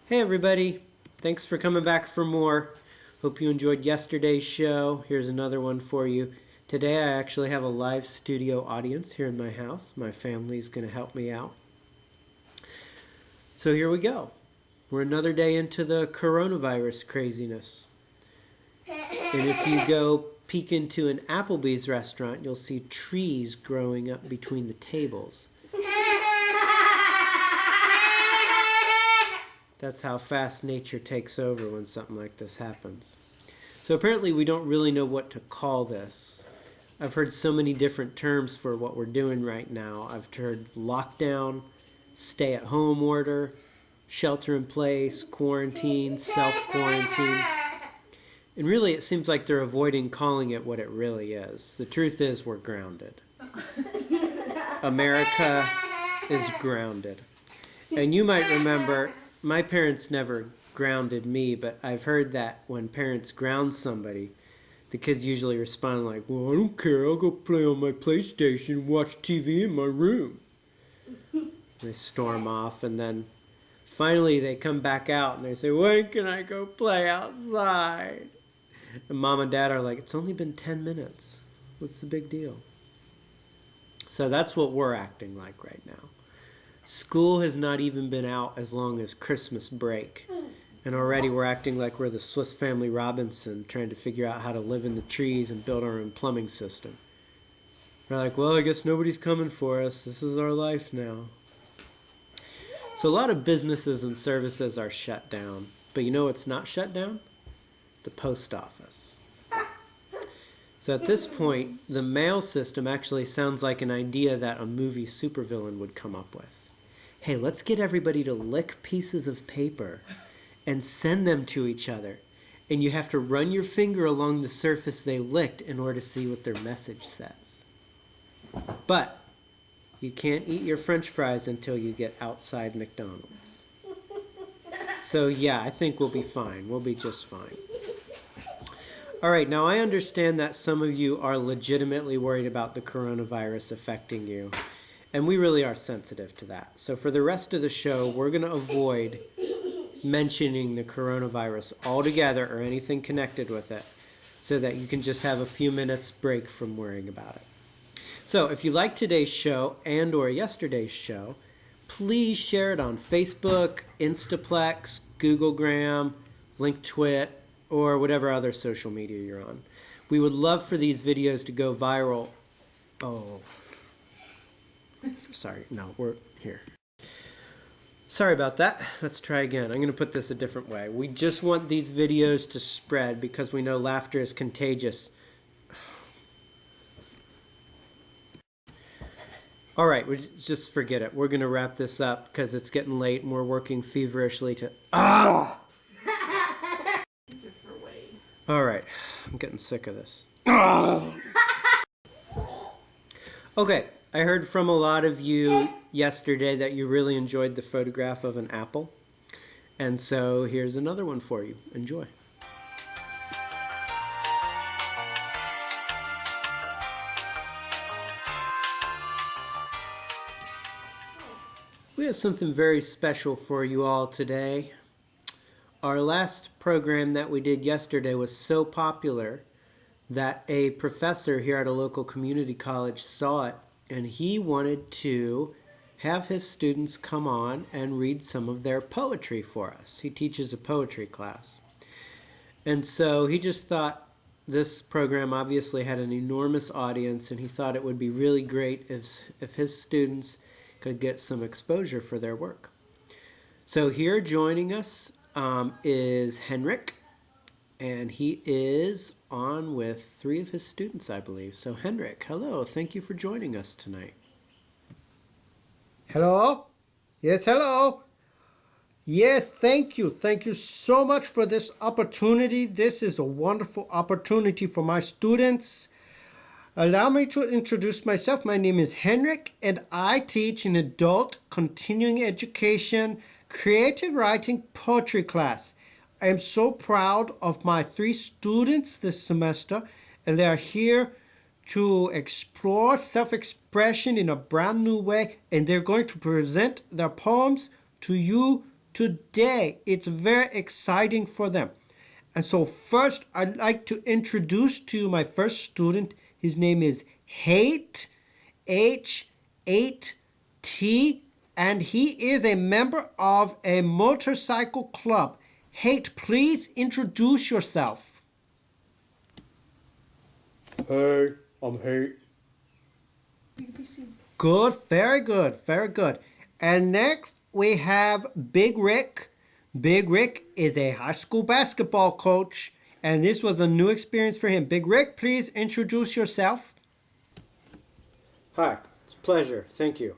Hey everybody, thanks for coming back for more. Hope you enjoyed yesterday's show. Here's another one for you. Today I actually have a live studio audience here in my house. My family's going to help me out. So here we go. We're another day into the coronavirus craziness. And if you go peek into an Applebee's restaurant, you'll see trees growing up between the tables. That's how fast nature takes over when something like this happens. So apparently we don't really know what to call this. I've heard so many different terms for what we're doing right now. I've heard lockdown, stay-at-home order, shelter-in-place, quarantine, self-quarantine. And really it seems like they're avoiding calling it what it really is. The truth is we're grounded. America is grounded. And you might remember, my parents never grounded me, but I've heard that when parents ground somebody, the kids usually respond like, well, I don't care, I'll go play on my PlayStation and watch TV in my room. They storm off, and then finally they come back out and they say, when can I go play outside? And mom and dad are like, it's only been 10 minutes. What's the big deal? So that's what we're acting like right now. School has not even been out as long as Christmas break. And already we're acting like we're the Swiss Family Robinson trying to figure out how to live in the trees and build our own plumbing system. We're like, well, I guess nobody's coming for us. This is our life now. So a lot of businesses and services are shut down. But you know what's not shut down? The post office. So at this point, the mail system actually sounds like an idea that a movie supervillain would come up with. Hey, let's get everybody to lick pieces of paper and send them to each other. And you have to run your finger along the surface they licked in order to see what their message says. But you can't eat your French fries until you get outside McDonald's. So yeah, I think we'll be fine. We'll be just fine. All right, now I understand that some of you are legitimately worried about the coronavirus affecting you. And we really are sensitive to that. So for the rest of the show, we're going to avoid mentioning the coronavirus altogether or anything connected with it so that you can just have a few minutes break from worrying about it. So if you like today's show and or yesterday's show, please share it on Facebook, Instaplex, Googlegram, LinkedTwit, or whatever other social media you're on. We would love for these videos to go viral. Oh. Sorry, no, we're here. Sorry about that. Let's try again. I'm going to put this a different way. We just want these videos to spread because we know laughter is contagious. All right, just forget it. We're going to wrap this up because it's getting late and we're working feverishly to... Ah! All right, I'm getting sick of this. Okay. I heard from a lot of you yesterday that you really enjoyed the photograph of an apple. And so here's another one for you. Enjoy. We have something very special for you all today. Our last program that we did yesterday was so popular that a professor here at a local community college saw it. And he wanted to have his students come on and read some of their poetry for us. He teaches a poetry class. And so he just thought this program obviously had an enormous audience, and he thought it would be really great if his students could get some exposure for their work. So here joining us is Henrik, and he is on with 3 of his students, I believe. So Henrik, hello. Thank you for joining us tonight. Hello? Yes, hello. Yes, thank you. Thank you so much for this opportunity. This is a wonderful opportunity for my students. Allow me to introduce myself. My name is Henrik, and I teach an adult continuing education, creative writing poetry class. I am so proud of my 3 students this semester, and they are here to explore self-expression in a brand new way, and they're going to present their poems to you today. It's very exciting for them. And so first, I'd like to introduce to you my first student. His name is Haight, H8T, and he is a member of a motorcycle club. Haight, please introduce yourself. Hey, I'm Hate. Good, very good, very good. And next we have Big Rick. Big Rick is a high school basketball coach, and this was a new experience for him. Big Rick, please introduce yourself. Hi, it's a pleasure. Thank you.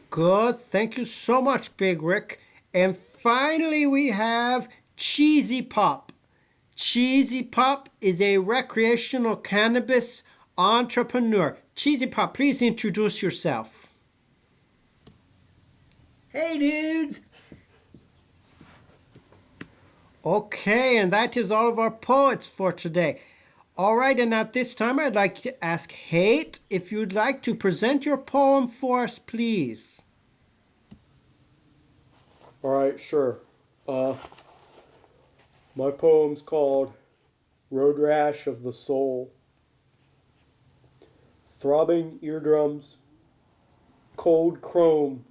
Good, thank you so much, Big Rick. And finally we have Cheesy Pop. Cheesy Pop is a recreational cannabis entrepreneur. Cheesy Pop, please introduce yourself. Hey dudes! Okay, and that is all of our poets for today. All right, and at this time I'd like to ask Haight if you'd like to present your poem for us, please. All right, sure. My poem's called Road Rash of the Soul. Throbbing eardrums, cold chrome,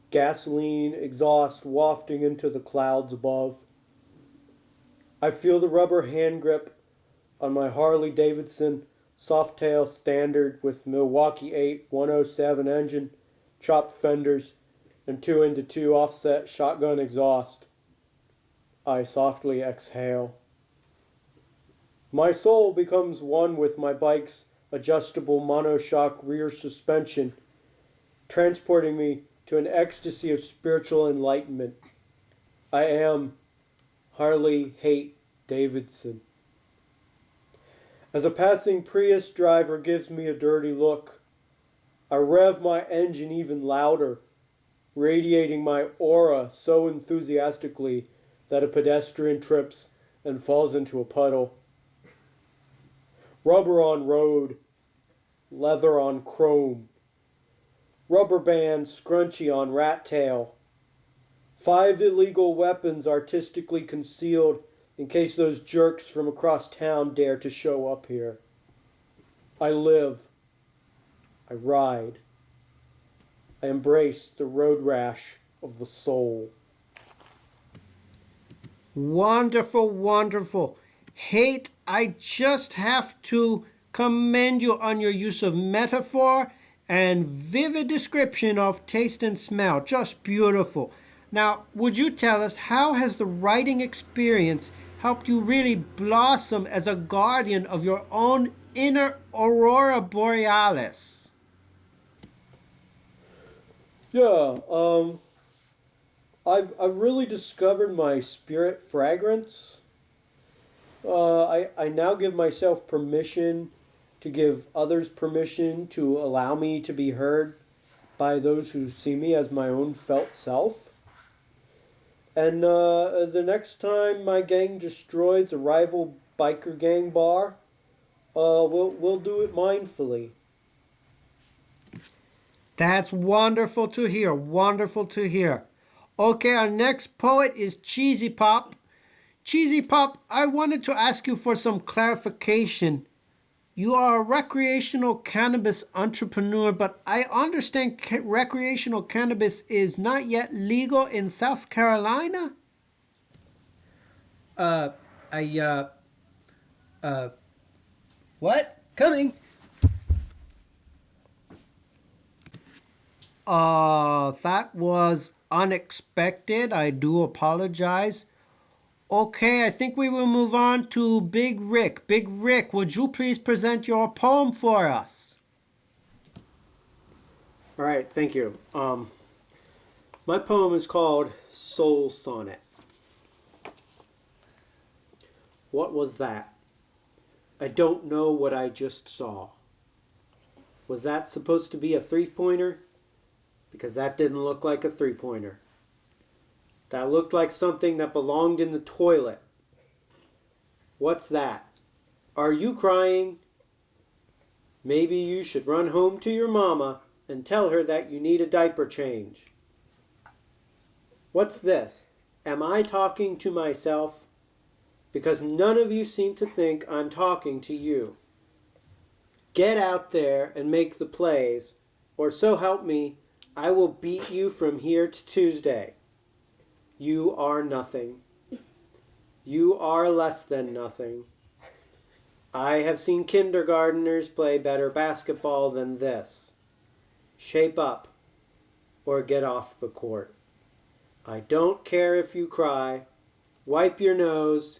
gasoline exhaust wafting into the clouds above. I feel the rubber hand grip on my Harley Davidson Softail Standard with Milwaukee 8 107 engine, chopped fenders, and 2-into-2 offset shotgun exhaust. I softly exhale. My soul becomes one with my bike's adjustable monoshock rear suspension, transporting me to an ecstasy of spiritual enlightenment. I am Harley Haight Davidson. As a passing Prius driver gives me a dirty look, I rev my engine even louder, radiating my aura so enthusiastically that a pedestrian trips and falls into a puddle. Rubber on road, leather on chrome, rubber band scrunchy on rat tail, 5 illegal weapons artistically concealed in case those jerks from across town dare to show up here. I live, I ride, I embrace the road rash of the soul. Wonderful, wonderful. Haight, I just have to commend you on your use of metaphor and vivid description of taste and smell. Just beautiful. Now, would you tell us, how has the writing experience helped you really blossom as a guardian of your own inner aurora borealis? Yeah, I've really discovered my spirit fragrance. I now give myself permission to give others permission to allow me to be heard by those who see me as my own felt self. And the next time my gang destroys a rival biker gang bar, we'll do it mindfully. That's wonderful to hear. Wonderful to hear. Okay, our next poet is Cheesy Pop. Cheesy Pop, I wanted to ask you for some clarification. You are a recreational cannabis entrepreneur, but I understand recreational cannabis is not yet legal in South Carolina? What? Coming! That was unexpected. I do apologize. Okay, I think we will move on to Big Rick. Big Rick, would you please present your poem for us? All right, thank you. My poem is called Soul Sonnet. What was that? I don't know what I just saw. Was that supposed to be a three-pointer? Because that didn't look like a three-pointer. That looked like something that belonged in the toilet. What's that? Are you crying? Maybe you should run home to your mama and tell her that you need a diaper change. What's this? Am I talking to myself? Because none of you seem to think I'm talking to you. Get out there and make the plays, or so help me, I will beat you from here to Tuesday. You are nothing. You are less than nothing. I have seen kindergarteners play better basketball than this. Shape up, or get off the court. I don't care if you cry. Wipe your nose,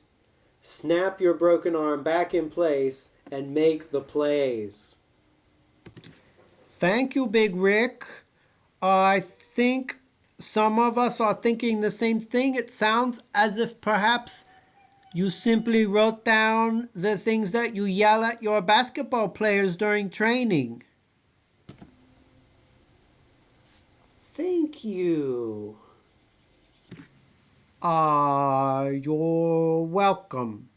snap your broken arm back in place, and make the plays. Thank you, Big Rick. I think some of us are thinking the same thing. It sounds as if perhaps you simply wrote down the things that you yell at your basketball players during training. Thank you. You're welcome.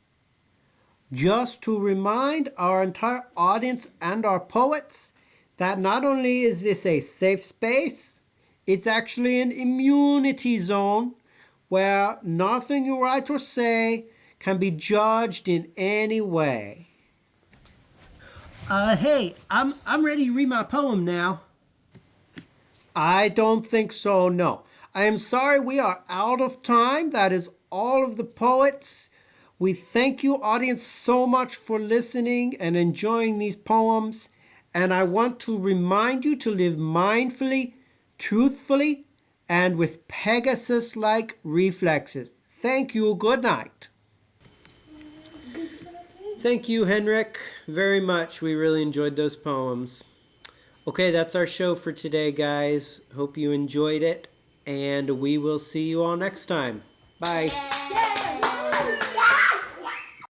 Just to remind our entire audience and our poets that not only is this a safe space, it's actually an immunity zone where nothing you write or say can be judged in any way. Hey, I'm ready to read my poem now. I don't think so, no. I am sorry we are out of time. That is all of the poets. We thank you, audience, so much for listening and enjoying these poems. And I want to remind you to live mindfully, truthfully, and with Pegasus-like reflexes. Thank you. Good night. Thank you, Henrik, very much. We really enjoyed those poems. Okay, that's our show for today, guys. Hope you enjoyed it, and we will see you all next time. Bye. Yay!